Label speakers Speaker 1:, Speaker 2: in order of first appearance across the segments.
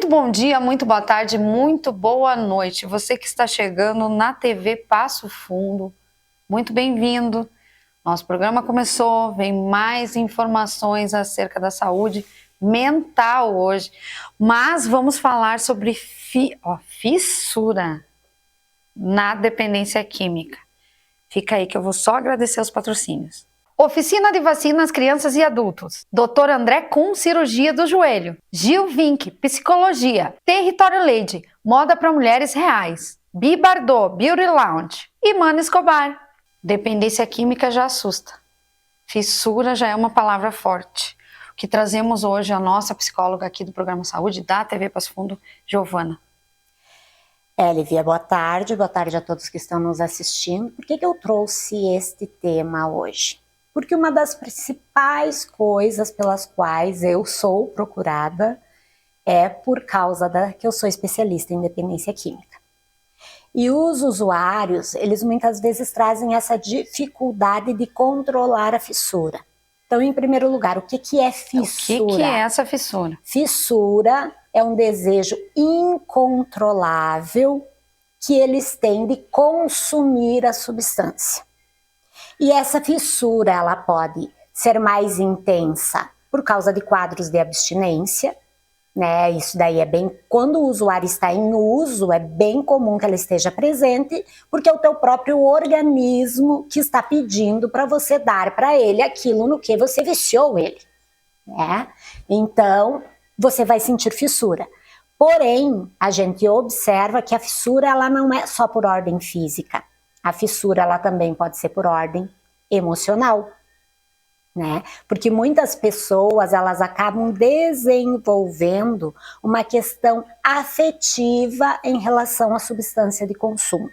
Speaker 1: Muito bom dia, muito boa tarde, muito boa noite. Você que está chegando na TV Passo Fundo, muito bem-vindo. Nosso programa começou, vem mais informações acerca da saúde mental hoje, mas vamos falar sobre fissura na dependência química. Fica aí que eu vou só agradecer os patrocínios. Oficina de Vacinas Crianças e Adultos. Dr. André Kuhn, Cirurgia do Joelho. Gil Vink, Psicologia. Território Lady, Moda para Mulheres Reais. Bi Bardot, Beauty Lounge. E Mano Escobar. Dependência química já assusta. Fissura já é uma palavra forte. O que trazemos hoje a nossa psicóloga aqui do Programa Saúde da TV Passo Fundo, Giovana.
Speaker 2: Lívia, boa tarde a todos que estão nos assistindo. Por que eu trouxe este tema hoje? Porque uma das principais coisas pelas quais eu sou procurada é por causa que eu sou especialista em dependência química. E os usuários, eles muitas vezes trazem essa dificuldade de controlar a fissura. Então, em primeiro lugar, o que é fissura?
Speaker 1: O que é essa fissura?
Speaker 2: Fissura é um desejo incontrolável que eles têm de consumir a substância. E essa fissura, ela pode ser mais intensa por causa de quadros de abstinência, né? Isso daí é bem... Quando o usuário está em uso, é bem comum que ela esteja presente, porque é o teu próprio organismo que está pedindo para você dar para ele aquilo no que você viciou ele, né? Então, você vai sentir fissura. Porém, a gente observa que a fissura, ela não é só por ordem física. A fissura, ela também pode ser por ordem emocional, né? Porque muitas pessoas, elas acabam desenvolvendo uma questão afetiva em relação à substância de consumo.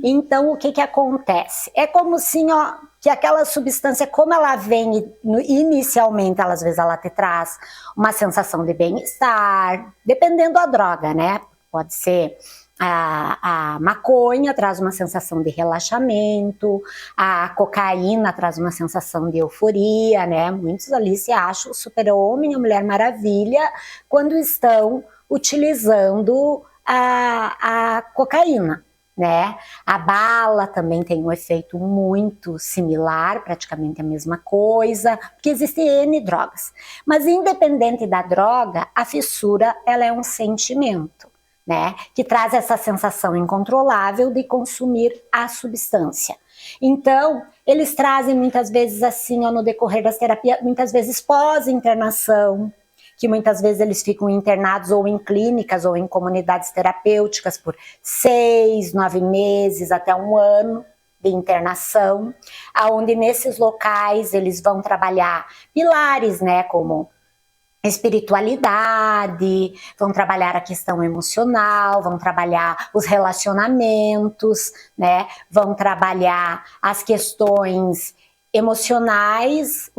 Speaker 2: Então, o que acontece? É como assim, ó, que aquela substância, como ela vem inicialmente, às vezes ela te traz uma sensação de bem-estar, dependendo da droga, né? Pode ser... A maconha traz uma sensação de relaxamento, a cocaína traz uma sensação de euforia, né? Muitos ali se acham o super-homem, a Mulher Maravilha, quando estão utilizando a cocaína, né? A bala também tem um efeito muito similar, praticamente a mesma coisa, porque existem N drogas. Mas independente da droga, a fissura, ela é um sentimento, né, que traz essa sensação incontrolável de consumir a substância. Então, eles trazem muitas vezes assim, ó, no decorrer das terapias, muitas vezes pós-internação, que muitas vezes eles ficam internados ou em clínicas ou em comunidades terapêuticas por 6, 9 meses, até 1 ano de internação, aonde nesses locais eles vão trabalhar pilares, né, como espiritualidade, vão trabalhar a questão emocional, vão trabalhar os relacionamentos, né? Vão trabalhar as questões emocionais,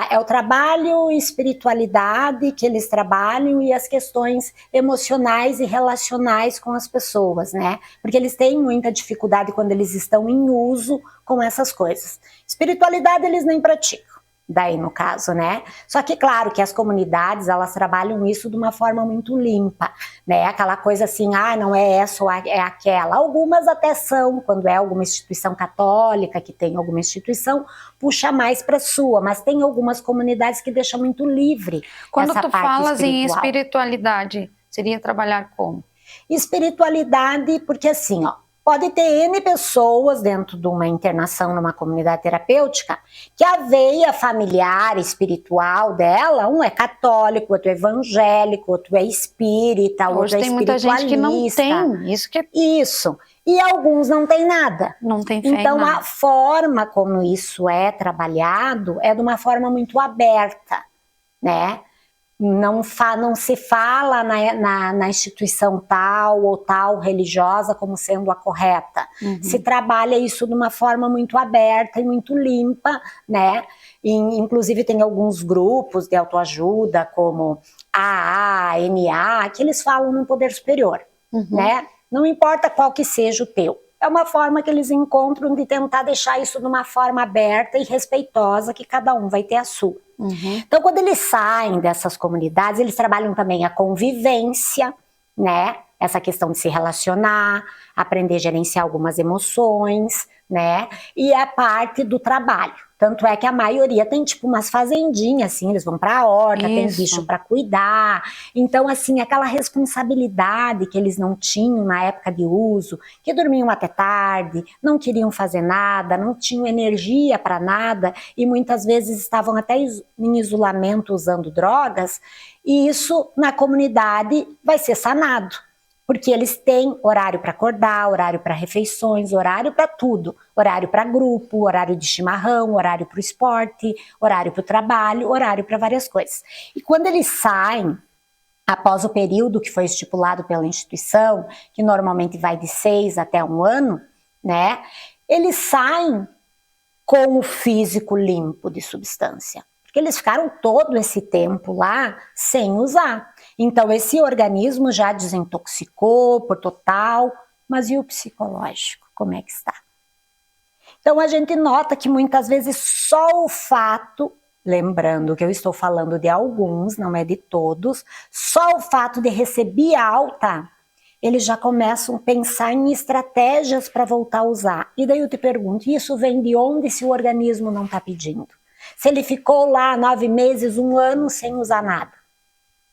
Speaker 2: é o trabalho e espiritualidade que eles trabalham e as questões emocionais e relacionais com as pessoas, né? Porque eles têm muita dificuldade quando eles estão em uso com essas coisas. Espiritualidade eles nem praticam. Daí no caso, né? Só que claro que as comunidades, elas trabalham isso de uma forma muito limpa, né? Aquela coisa assim, não é essa ou é aquela. Algumas até são, quando é alguma instituição católica, que tem alguma instituição, puxa mais para sua, mas tem algumas comunidades que deixam muito livre
Speaker 1: Quando
Speaker 2: essa
Speaker 1: tu
Speaker 2: parte
Speaker 1: falas
Speaker 2: espiritual.
Speaker 1: em espiritualidade, seria trabalhar como?
Speaker 2: Espiritualidade, porque assim, ó, pode ter N pessoas dentro de uma internação numa comunidade terapêutica que a veia familiar, espiritual dela, um é católico, outro é evangélico, outro é espírita,
Speaker 1: Hoje
Speaker 2: outro é
Speaker 1: tem muita gente que não tem, isso que é...
Speaker 2: Isso. E alguns não tem nada.
Speaker 1: Não tem fé
Speaker 2: Então,
Speaker 1: em nada.
Speaker 2: a forma como isso é trabalhado é de uma forma muito aberta, né? Não se fala na instituição tal ou tal religiosa como sendo a correta. Se trabalha isso de uma forma muito aberta e muito limpa, né? Inclusive tem alguns grupos de autoajuda, como AA, NA, que eles falam no poder superior, né? Não importa qual que seja o teu. é uma forma que eles encontram de tentar deixar isso numa forma aberta e respeitosa, que cada um vai ter a sua. Então, quando eles saem dessas comunidades, eles trabalham também a convivência, né? Essa questão de se relacionar, aprender a gerenciar algumas emoções, né? E a parte do trabalho. Tanto é que a maioria tem tipo umas fazendinhas, assim, eles vão pra horta, tem bicho para cuidar. Então, assim, aquela responsabilidade que eles não tinham na época de uso, que dormiam até tarde, não queriam fazer nada, não tinham energia para nada e muitas vezes estavam até em isolamento usando drogas, e isso na comunidade vai ser sanado. Porque eles têm horário para acordar, horário para refeições, horário para tudo. Horário para grupo, horário de chimarrão, horário para o esporte, horário para o trabalho, horário para várias coisas. E quando eles saem, após o período que foi estipulado pela instituição, que normalmente vai de 6 até 1 ano, né? Eles saem com o físico limpo de substância. Porque eles ficaram todo esse tempo lá sem usar. Então, esse organismo já desintoxicou por total, mas e o psicológico? Como é que está? Então, a gente nota que muitas vezes só o fato, lembrando que eu estou falando de alguns, não é de todos, só o fato de receber alta, eles já começam a pensar em estratégias para voltar a usar. E daí eu te pergunto, isso vem de onde se o organismo não está pedindo? Se ele ficou lá 9 meses, 1 ano sem usar nada.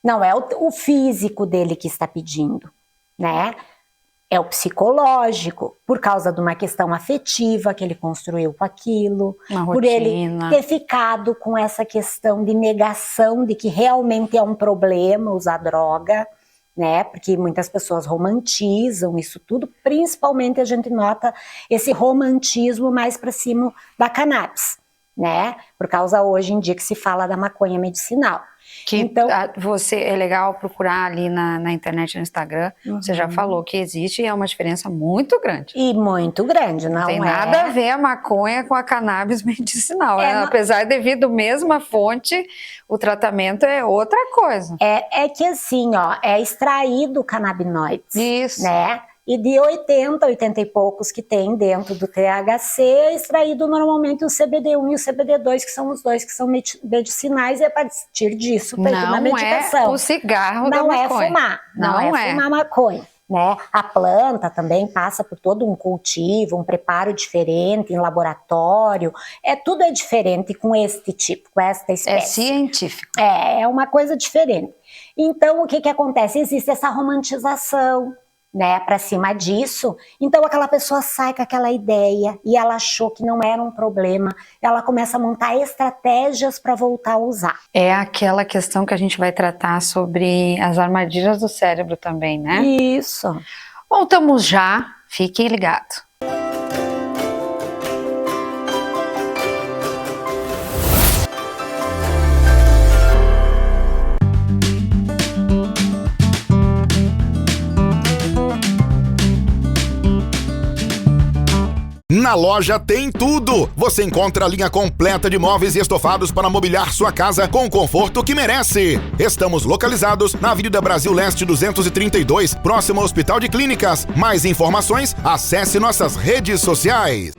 Speaker 2: Não é o físico dele que está pedindo, né? É o psicológico, por causa de uma questão afetiva que ele construiu com aquilo, por ele ter ficado com essa questão de negação de que realmente é um problema usar droga, né? Porque muitas pessoas romantizam isso tudo, principalmente a gente nota esse romantismo mais para cima da cannabis, né? Por causa hoje em dia que se fala da maconha medicinal.
Speaker 1: Que então, você é legal procurar ali na internet, no Instagram, você já falou que existe e é uma diferença muito grande.
Speaker 2: E muito grande, não
Speaker 1: tem nada a ver a maconha com a cannabis medicinal, né? Apesar de vir da mesma fonte, o tratamento é outra coisa.
Speaker 2: É que assim, ó, é extraído canabinoides,
Speaker 1: isso,
Speaker 2: né? E de 80 e poucos que tem dentro do THC, é extraído normalmente o CBD1 e o CBD2, que são os dois que são medicinais, e a partir disso feita uma medicação.
Speaker 1: Não é o cigarro da maconha.
Speaker 2: Não é fumar, não é fumar maconha, né? A planta também passa por todo um cultivo, um preparo diferente, em laboratório, tudo é diferente com este tipo, com esta espécie.
Speaker 1: É científico.
Speaker 2: É uma coisa diferente. Então, o que acontece? Existe essa romantização, né, para cima disso. Então aquela pessoa sai com aquela ideia e ela achou que não era um problema, ela começa a montar estratégias para voltar a usar.
Speaker 1: É aquela questão que a gente vai tratar sobre as armadilhas do cérebro também, né?
Speaker 2: Isso.
Speaker 1: Voltamos já, fiquem ligados.
Speaker 3: Na loja tem tudo! Você encontra a linha completa de móveis e estofados para mobiliar sua casa com o conforto que merece. Estamos localizados na Avenida Brasil Leste 232, próximo ao Hospital de Clínicas. Mais informações, acesse nossas redes sociais.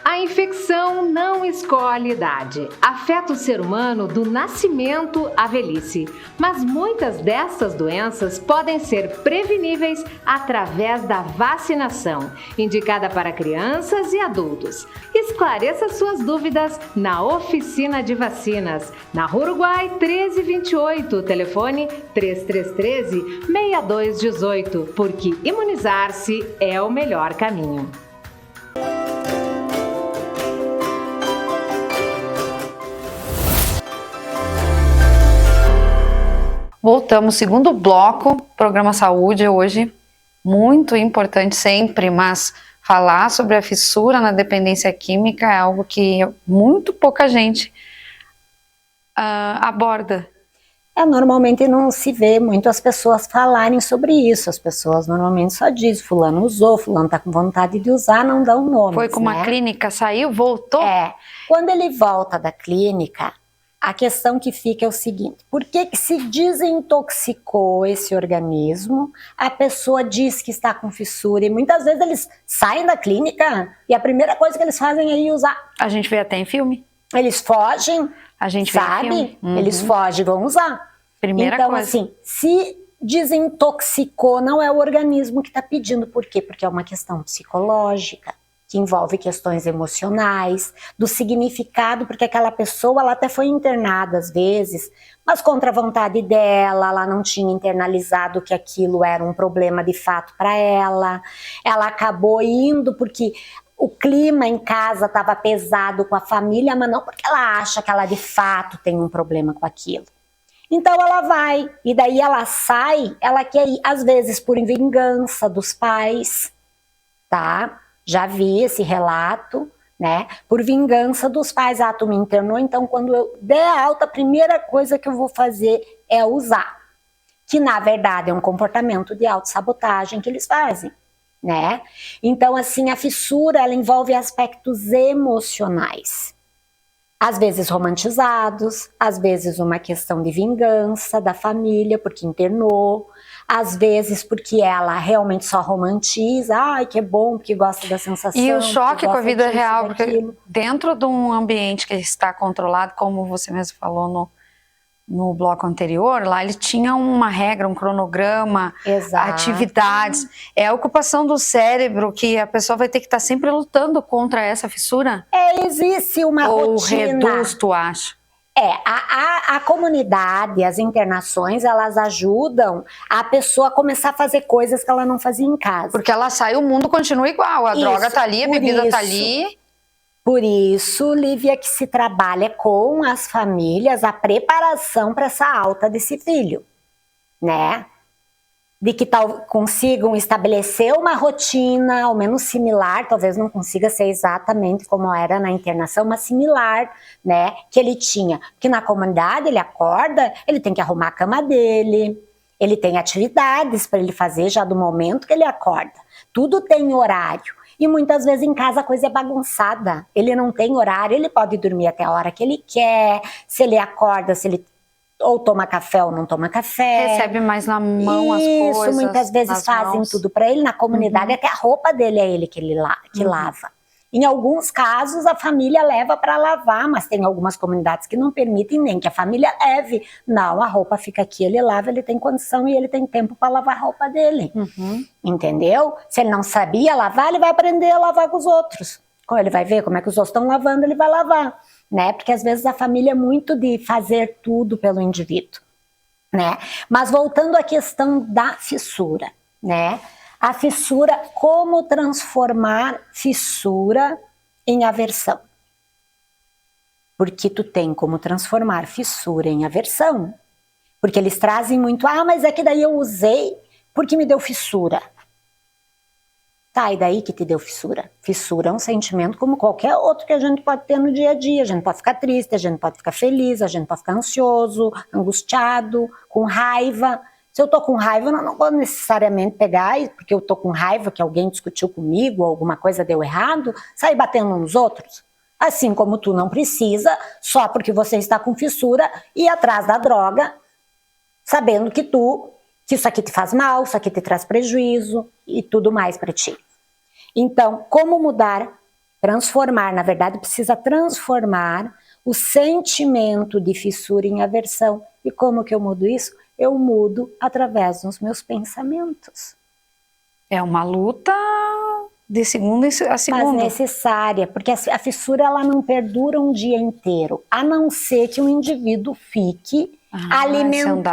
Speaker 4: A infecção não escolhe idade. Afeta o ser humano do nascimento à velhice. Mas muitas dessas doenças podem ser preveníveis através da vacinação, indicada para crianças e adultos. Esclareça suas dúvidas na Oficina de Vacinas, na Rua Uruguai 1328, telefone 3313-6218, porque imunizar-se é o melhor caminho.
Speaker 1: Voltamos, segundo bloco, programa Saúde hoje, muito importante sempre, mas falar sobre a fissura na dependência química é algo que muito pouca gente aborda.
Speaker 2: Normalmente não se vê muito as pessoas falarem sobre isso. As pessoas normalmente só dizem, fulano usou, fulano tá com vontade de usar, não dão nome.
Speaker 1: Foi com uma clínica, saiu, voltou?
Speaker 2: Quando ele volta da clínica, a questão que fica é o seguinte, por que se desintoxicou esse organismo? A pessoa diz que está com fissura e muitas vezes eles saem da clínica e a primeira coisa que eles fazem é ir usar.
Speaker 1: A gente vê até em filme.
Speaker 2: Eles fogem,
Speaker 1: a gente vê em filme.
Speaker 2: Eles fogem e vão usar.
Speaker 1: Primeira
Speaker 2: então,
Speaker 1: coisa.
Speaker 2: assim, se desintoxicou, não é o organismo que está pedindo. Por quê? Porque é uma questão psicológica, que envolve questões emocionais, do significado, porque aquela pessoa, ela até foi internada às vezes, mas contra a vontade dela, ela não tinha internalizado que aquilo era um problema de fato para ela. Ela acabou indo porque o clima em casa estava pesado com a família, mas não porque ela acha que ela de fato tem um problema com aquilo. Então ela vai, e daí ela sai, ela quer ir, às vezes por vingança dos pais, tá? Já vi esse relato, né? Por vingança dos pais, tu me internou, então quando eu der alta, a primeira coisa que eu vou fazer é usar. Que na verdade é um comportamento de autossabotagem que eles fazem, né? Então assim, a fissura, ela envolve aspectos emocionais. Às vezes romantizados, às vezes uma questão de vingança da família, porque internou, às vezes porque ela realmente só romantiza, ai que é bom, porque gosta da sensação.
Speaker 1: E o choque com a vida
Speaker 2: disso,
Speaker 1: real,
Speaker 2: daquilo.
Speaker 1: porque dentro de um ambiente que está controlado, como você mesmo falou no bloco anterior, lá ele tinha uma regra, um cronograma,
Speaker 2: Exato.
Speaker 1: atividades. É a ocupação do cérebro que a pessoa vai ter que estar sempre lutando contra essa fissura?
Speaker 2: Existe uma
Speaker 1: Ou
Speaker 2: rotina.
Speaker 1: reduz, tu acha?
Speaker 2: A comunidade, as internações, elas ajudam a pessoa a começar a fazer coisas que ela não fazia em casa.
Speaker 1: Porque ela sai, o mundo continua igual, a droga tá ali, a bebida tá ali.
Speaker 2: Por isso, Lívia, que se trabalha com as famílias a preparação para essa alta desse filho, né? De que consigam estabelecer uma rotina, ao menos similar, talvez não consiga ser exatamente como era na internação, mas similar, né? Que ele tinha. Porque na comunidade ele acorda, ele tem que arrumar a cama dele, ele tem atividades para ele fazer já do momento que ele acorda. Tudo tem horário. E muitas vezes em casa a coisa é bagunçada. Ele não tem horário, ele pode dormir até a hora que ele quer. Se ele acorda, se ele ou toma café ou não toma café.
Speaker 1: Recebe mais na mão as coisas.
Speaker 2: Isso, muitas vezes fazem tudo para ele. Na comunidade, até a roupa dele é ele que lava. Em alguns casos, a família leva para lavar, mas tem algumas comunidades que não permitem nem que a família leve. Não, a roupa fica aqui, ele lava, ele tem condição e ele tem tempo para lavar a roupa dele. Entendeu? Se ele não sabia lavar, ele vai aprender a lavar com os outros. Quando ele vai ver como é que os outros estão lavando, ele vai lavar, né? Porque às vezes a família é muito de fazer tudo pelo indivíduo, né? Mas voltando à questão da fissura, né? A fissura, como transformar fissura em aversão? Porque tu tem como transformar fissura em aversão. Porque eles trazem muito, mas é que daí eu usei porque me deu fissura. Tá, e daí que te deu fissura? Fissura é um sentimento como qualquer outro que a gente pode ter no dia a dia. A gente pode ficar triste, a gente pode ficar feliz, a gente pode ficar ansioso, angustiado, com raiva. Se eu tô com raiva, eu não vou necessariamente pegar, porque eu tô com raiva que alguém discutiu comigo, ou alguma coisa deu errado, sair batendo nos outros. Assim como tu não precisa, só porque você está com fissura, ir atrás da droga, sabendo que isso aqui te faz mal, isso aqui te traz prejuízo e tudo mais para ti. Então, como mudar? Transformar, na verdade, precisa transformar o sentimento de fissura em aversão. E como que eu mudo isso? Eu mudo através dos meus pensamentos.
Speaker 1: É uma luta de segunda a segunda.
Speaker 2: Mas necessária, porque a fissura ela não perdura um dia inteiro, a não ser que o indivíduo fique alimentando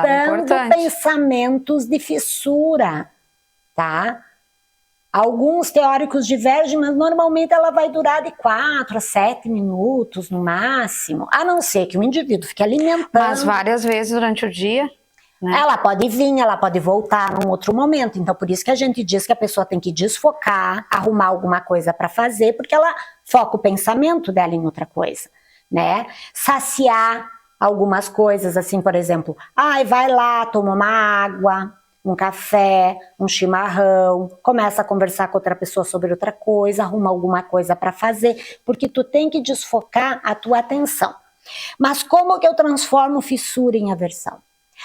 Speaker 2: pensamentos de fissura, tá? Alguns teóricos divergem, mas normalmente ela vai durar de 4 a 7 minutos no máximo, a não ser que o indivíduo fique alimentando.
Speaker 1: Mas várias vezes durante o dia. Né?
Speaker 2: Ela pode vir, ela pode voltar num outro momento. Então, por isso que a gente diz que a pessoa tem que desfocar, arrumar alguma coisa para fazer, porque ela foca o pensamento dela em outra coisa, né? Saciar algumas coisas, assim, por exemplo, vai lá, toma uma água, um café, um chimarrão, começa a conversar com outra pessoa sobre outra coisa, arruma alguma coisa para fazer, porque tu tem que desfocar a tua atenção. Mas como que eu transformo fissura em aversão?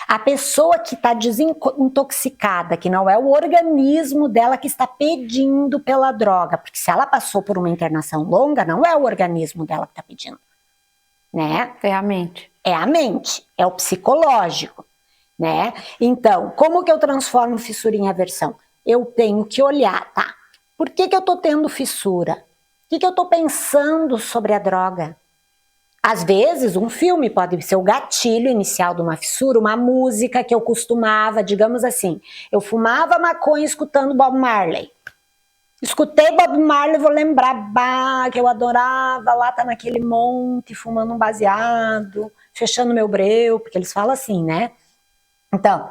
Speaker 2: A pessoa que está desintoxicada, que não é o organismo dela que está pedindo pela droga, porque se ela passou por uma internação longa, não é o organismo dela que está pedindo, né?
Speaker 1: É a mente.
Speaker 2: É a mente, é o psicológico, né? Então, como que eu transformo fissura em aversão? Eu tenho que olhar, tá? Por que eu tô tendo fissura? O que eu tô pensando sobre a droga? Às vezes, um filme pode ser o gatilho inicial de uma fissura, uma música que eu costumava, digamos assim, eu fumava maconha escutando Bob Marley. Escutei Bob Marley, vou lembrar, que eu adorava lá estar naquele monte, fumando um baseado, fechando meu breu, porque eles falam assim, né? Então,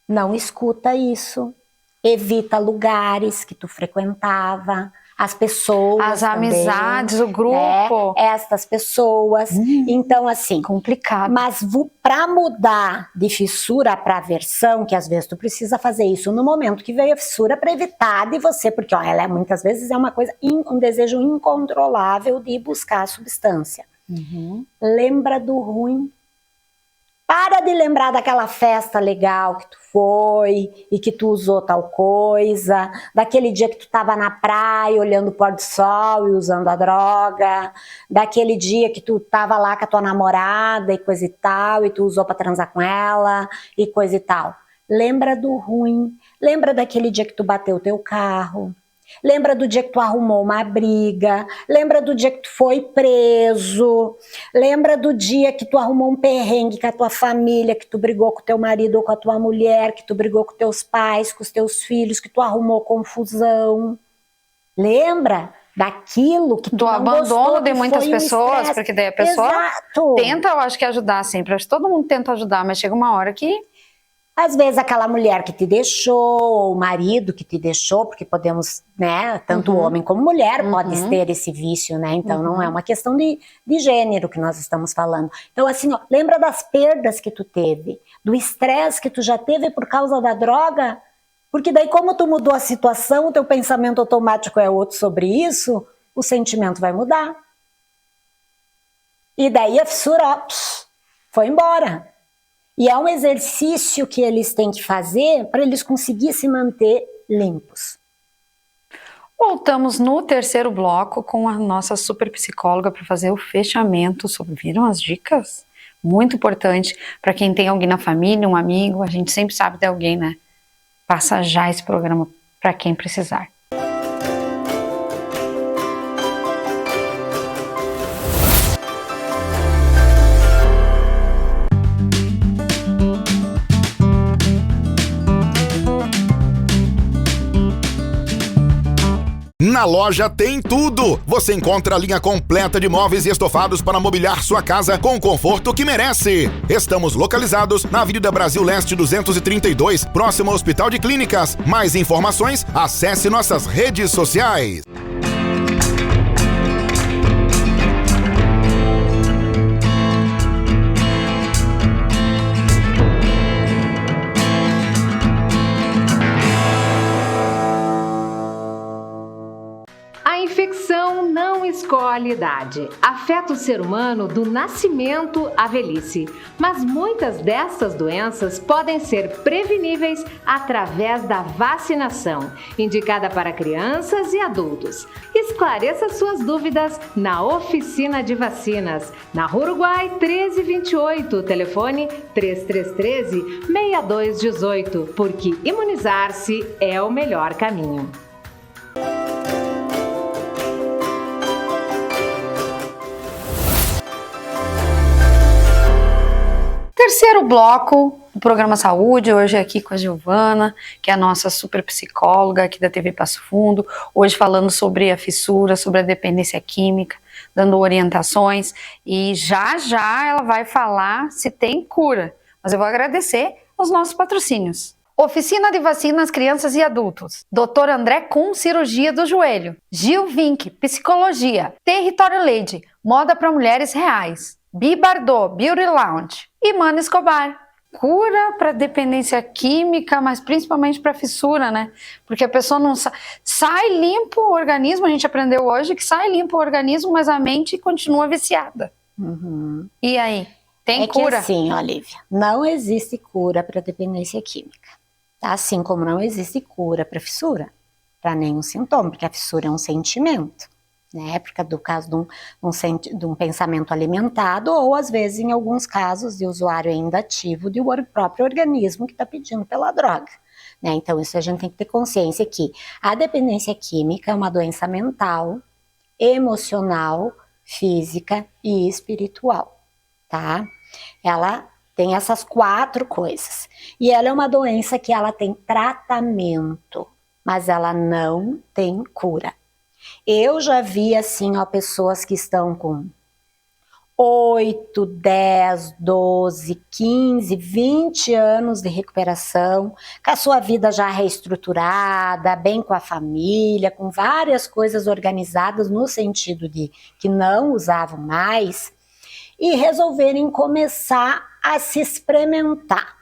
Speaker 2: não escuta isso, evita lugares que tu frequentava, as pessoas
Speaker 1: as
Speaker 2: também,
Speaker 1: amizades, o grupo.
Speaker 2: Estas pessoas. Então, assim,
Speaker 1: complicado.
Speaker 2: Mas para mudar de fissura para aversão, que às vezes tu precisa fazer isso no momento que veio a fissura para evitar de você, porque ela muitas vezes é uma coisa, um desejo incontrolável de buscar a substância. Lembra do ruim. Para de lembrar daquela festa legal que tu foi e que tu usou tal coisa, daquele dia que tu estava na praia olhando o pôr do sol e usando a droga, daquele dia que tu estava lá com a tua namorada e coisa e tal, e tu usou para transar com ela e coisa e tal. Lembra do ruim, lembra daquele dia que tu bateu o teu carro, lembra do dia que tu arrumou uma briga, lembra do dia que tu foi preso, lembra do dia que tu arrumou um perrengue com a tua família, que tu brigou com o teu marido ou com a tua mulher, que tu brigou com teus pais, com os teus filhos, que tu arrumou confusão. Lembra daquilo que tu
Speaker 1: do
Speaker 2: não
Speaker 1: abandono
Speaker 2: gostou,
Speaker 1: de muitas pessoas,
Speaker 2: estresse.
Speaker 1: porque daí a pessoa
Speaker 2: Exato.
Speaker 1: tenta, eu acho que ajudar sempre, acho que todo mundo tenta ajudar, mas chega uma hora que
Speaker 2: às vezes aquela mulher que te deixou, ou o marido que te deixou, porque podemos, né, tanto homem como mulher pode ter esse vício, né, então não é uma questão de gênero que nós estamos falando. Então assim, ó, lembra das perdas que tu teve, do estresse que tu já teve por causa da droga, porque daí como tu mudou a situação, o teu pensamento automático é outro sobre isso, o sentimento vai mudar. E daí a fissura, ó, foi embora. E é um exercício que eles têm que fazer para eles conseguirem se manter limpos.
Speaker 1: Voltamos no terceiro bloco com a nossa super psicóloga para fazer o fechamento. Viram as dicas? Muito importante para quem tem alguém na família, um amigo, a gente sempre sabe de alguém, né? Passa já esse programa para quem precisar.
Speaker 3: Na loja tem tudo! Você encontra a linha completa de móveis e estofados para mobiliar sua casa com o conforto que merece. Estamos localizados na Avenida Brasil Leste 232, próximo ao Hospital de Clínicas. Mais informações, acesse nossas redes sociais.
Speaker 4: A infecção não escolhe idade. Afeta o ser humano do nascimento à velhice. Mas muitas destas doenças podem ser preveníveis através da vacinação, indicada para crianças e adultos. Esclareça suas dúvidas na Oficina de Vacinas, na Rua Uruguai 1328, telefone 3313-6218, porque imunizar-se é o melhor caminho.
Speaker 1: Terceiro bloco do programa Saúde, hoje aqui com a Giovana, que é a nossa super psicóloga aqui da TV Passo Fundo, hoje falando sobre a fissura, sobre a dependência química, dando orientações, e já ela vai falar se tem cura, mas eu vou agradecer aos nossos patrocínios. Oficina de Vacinas Crianças e Adultos, Dr. André Kuhn, Cirurgia do Joelho, Gil Vink, Psicologia, Território Lady, Moda para Mulheres Reais, Bi Bardot, Beauty Lounge e Mana Escobar. Cura para dependência química, mas principalmente para fissura, né? Porque a pessoa não sai limpo o organismo, a gente aprendeu hoje que sai limpo o organismo, mas a mente continua viciada. E aí? Tem cura?
Speaker 2: Que assim, Olivia, não existe cura para dependência química. Assim como não existe cura para fissura, para nenhum sintoma, porque a fissura é um sentimento. Né, porque do caso de um pensamento alimentado, ou às vezes, em alguns casos, de usuário ainda ativo do próprio organismo que está pedindo pela droga. Né? Então, isso a gente tem que ter consciência que a dependência química é uma doença mental, emocional, física e espiritual, tá? Ela tem essas 4 coisas. E ela é uma doença que ela tem tratamento, mas ela não tem cura. Eu já vi assim, ó, pessoas que estão com 8, 10, 12, 15, 20 anos de recuperação, com a sua vida já reestruturada, bem com a família, com várias coisas organizadas no sentido de que não usavam mais, e resolverem começar a se experimentar.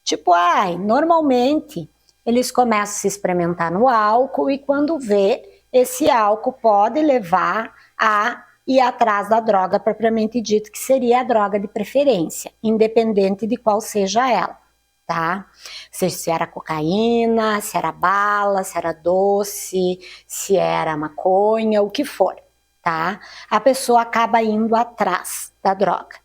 Speaker 2: Tipo, normalmente eles começam a se experimentar no álcool e quando vê, esse álcool pode levar a ir atrás da droga propriamente dito, que seria a droga de preferência, independente de qual seja ela, tá? Se era cocaína, se era bala, se era doce, se era maconha, o que for, tá? A pessoa acaba indo atrás da droga.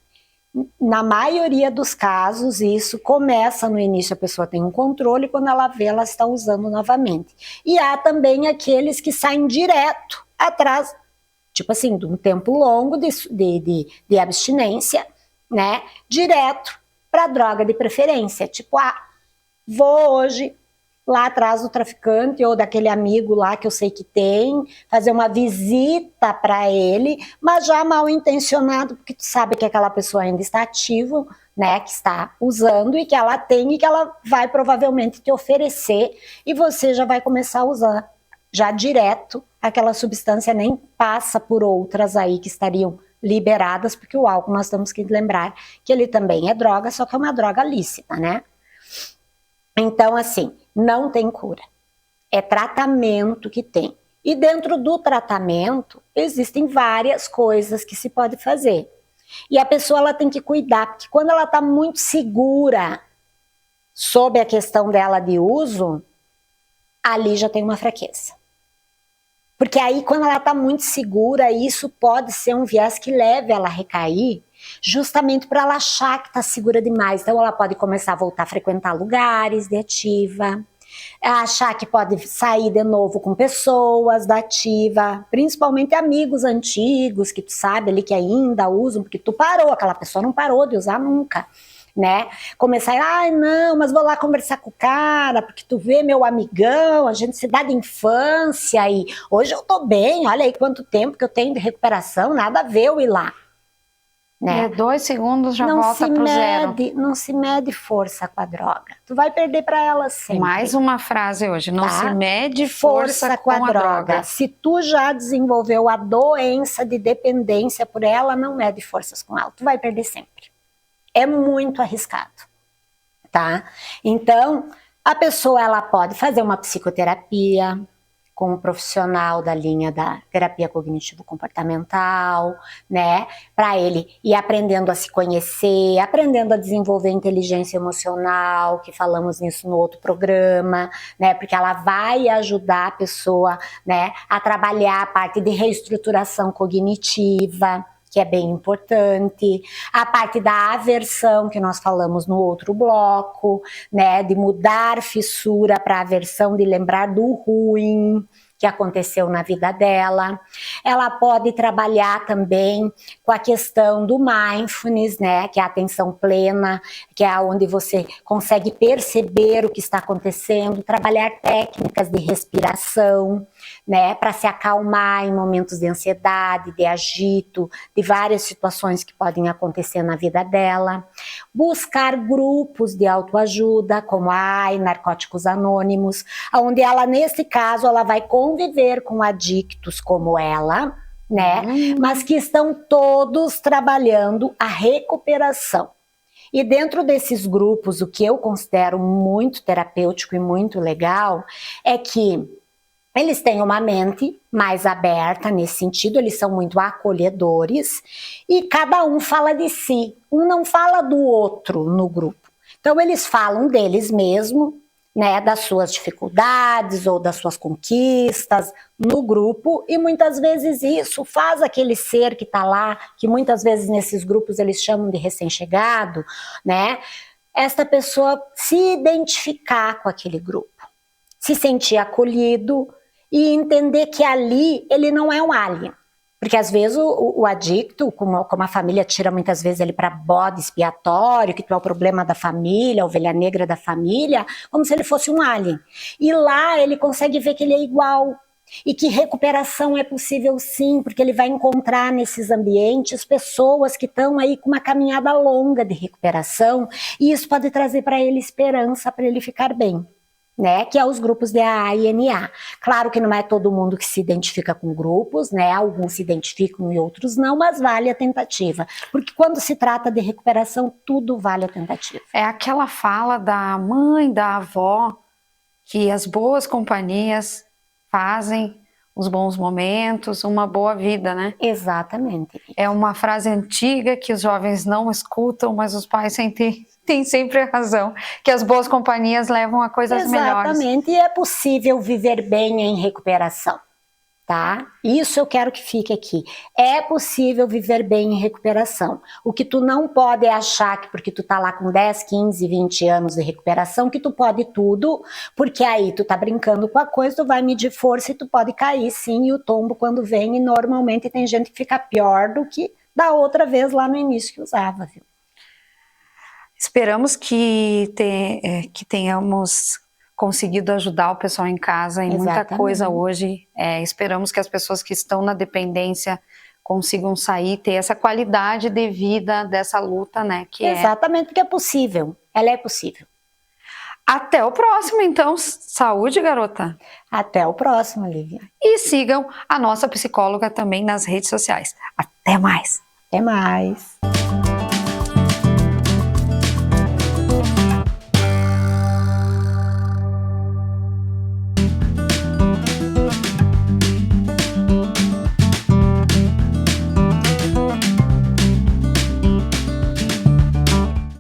Speaker 2: Na maioria dos casos, isso começa no início, a pessoa tem um controle, quando ela vê, ela está usando novamente. E há também aqueles que saem direto atrás, tipo assim, de um tempo longo de abstinência, né? Direto para droga de preferência. Tipo, vou hoje lá atrás do traficante ou daquele amigo lá que eu sei que tem, fazer uma visita para ele, mas já mal intencionado, porque tu sabe que aquela pessoa ainda está ativa, né, que está usando e que ela tem e que ela vai provavelmente te oferecer e você já vai começar a usar já direto, aquela substância nem passa por outras aí que estariam liberadas, porque o álcool nós temos que lembrar que ele também é droga, só que é uma droga lícita, né? Então, assim, não tem cura. É tratamento que tem. E dentro do tratamento, existem várias coisas que se pode fazer. E a pessoa ela tem que cuidar, porque quando ela está muito segura sobre a questão dela de uso, ali já tem uma fraqueza. Porque aí, quando ela está muito segura, isso pode ser um viés que leve ela a recair, justamente para ela achar que está segura demais. Então, ela pode começar a voltar a frequentar lugares de ativa, achar que pode sair de novo com pessoas da ativa, principalmente amigos antigos, que tu sabe ali que ainda usam, porque tu parou, aquela pessoa não parou de usar nunca, né? Começar, não, mas vou lá conversar com o cara, porque tu vê meu amigão, a gente se dá de infância e hoje eu tô bem, olha aí quanto tempo que eu tenho de recuperação, nada a ver eu ir lá. Né?
Speaker 1: 2 segundos já volta pro zero.
Speaker 2: Não se mede força com a droga. Tu vai perder para ela sempre.
Speaker 1: Mais uma frase hoje. Não se mede força com a droga.
Speaker 2: Se tu já desenvolveu a doença de dependência por ela, não mede forças com ela. Tu vai perder sempre. É muito arriscado, tá? Então, a pessoa ela pode fazer uma psicoterapia com um profissional da linha da terapia cognitivo-comportamental, né? Para ele ir aprendendo a se conhecer, aprendendo a desenvolver inteligência emocional, que falamos nisso no outro programa, né? Porque ela vai ajudar a pessoa, né, a trabalhar a parte de reestruturação cognitiva, que é bem importante, a parte da aversão, que nós falamos no outro bloco, né, de mudar fissura para aversão, de lembrar do ruim que aconteceu na vida dela. Ela pode trabalhar também com a questão do mindfulness, né, que é a atenção plena, que é onde você consegue perceber o que está acontecendo, trabalhar técnicas de respiração, né, para se acalmar em momentos de ansiedade, de agito, de várias situações que podem acontecer na vida dela. Buscar grupos de autoajuda, como a Narcóticos Anônimos, onde ela, nesse caso, ela vai conviver com adictos como ela, né? Mas que estão todos trabalhando a recuperação. E dentro desses grupos, o que eu considero muito terapêutico e muito legal é que eles têm uma mente mais aberta nesse sentido, eles são muito acolhedores e cada um fala de si, um não fala do outro no grupo. Então eles falam deles mesmo, né, das suas dificuldades ou das suas conquistas no grupo, e muitas vezes isso faz aquele ser que está lá, que muitas vezes nesses grupos eles chamam de recém-chegado, né, esta pessoa se identificar com aquele grupo, se sentir acolhido e entender que ali ele não é um alien. Porque às vezes o adicto, como a família tira muitas vezes ele para bode expiatório, que tu é o problema da família, a ovelha negra da família, como se ele fosse um alien. E lá ele consegue ver que ele é igual. E que recuperação é possível sim, porque ele vai encontrar nesses ambientes pessoas que estão aí com uma caminhada longa de recuperação, e isso pode trazer para ele esperança, para ele ficar bem. Né, que é os grupos de AA e NA. Claro que não é todo mundo que se identifica com grupos, né, alguns se identificam e outros não, mas vale a tentativa, porque quando se trata de recuperação, tudo vale a tentativa.
Speaker 1: É aquela fala da mãe, da avó, que as boas companhias fazem os bons momentos, uma boa vida, né?
Speaker 2: Exatamente.
Speaker 1: É uma frase antiga que os jovens não escutam, mas os pais têm sempre a razão, que as boas companhias levam a coisas melhores.
Speaker 2: Exatamente, e é possível viver bem em recuperação, tá? Isso eu quero que fique aqui. É possível viver bem em recuperação. O que tu não pode é achar que porque tu tá lá com 10, 15, 20 anos de recuperação, que tu pode tudo, porque aí tu tá brincando com a coisa, tu vai medir força e tu pode cair sim, e o tombo quando vem, e normalmente tem gente que fica pior do que da outra vez lá no início que usava, viu?
Speaker 1: Esperamos que tenhamos conseguido ajudar o pessoal em casa em muita coisa hoje. Esperamos que as pessoas que estão na dependência consigam sair, ter essa qualidade de vida dessa luta, né?
Speaker 2: Exatamente, porque é possível. Ela é possível.
Speaker 1: Até o próximo, então. Saúde, garota.
Speaker 2: Até o próximo, Lívia.
Speaker 1: E sigam a nossa psicóloga também nas redes sociais. Até mais.
Speaker 2: Até mais.